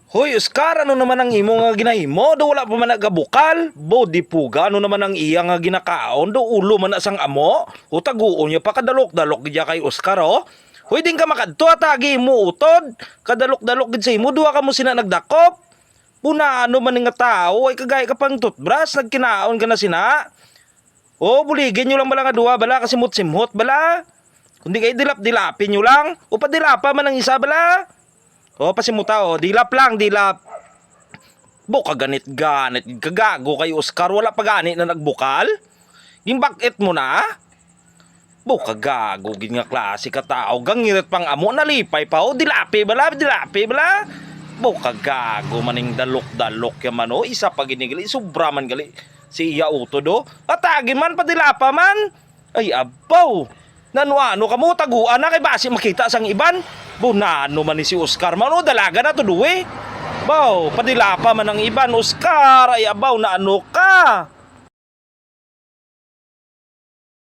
Hoy, Oscar, ano naman ang imo nga ginahimo? Do wala pa man nagabukal. Body puga, ano naman ang iya nga ginakaon? Do ulo man na sang amo. O taguon niya pa kadalok-dalok gidya kay Oscar, oh. Hoy, din ka makadto atagi mo utod. Kadalok-dalok gid sa imo, duwa ka mo sina nagdakop. Puna ano man nga tao, ay kagaya ka pang toothbrush, nagkinaon ka na sina. O, buligin nyo lang bala nga duwa, bala, kasi simhot bala. Kundi kayo dilap-dilapin nyo lang. O padilapa man ang isa bala. O, pasimuta o, dilap lang, dilap. Bo, kaganit-ganit, kagago kay Oscar, wala pa ganit na nagbukal? Gimbakit mo na? Bo, kagago, gin nga klase ka tao, gangirit pang amo, nalipay pa o, dilapi bala, dilapi bala. Bo, kagago, maning dalok-dalok yaman o, isa pa ginigali, sobra man gali, si Iya Uto do, atagin man, padilapa man. Ay, abaw, nano-ano ka mo, taguan na kay basi makita sang iban. Bo, nano man ni si Oscar, mano, dalaga na to duwe. Baw, padilapa man ang iban, Oscar, ay abaw, na ano ka?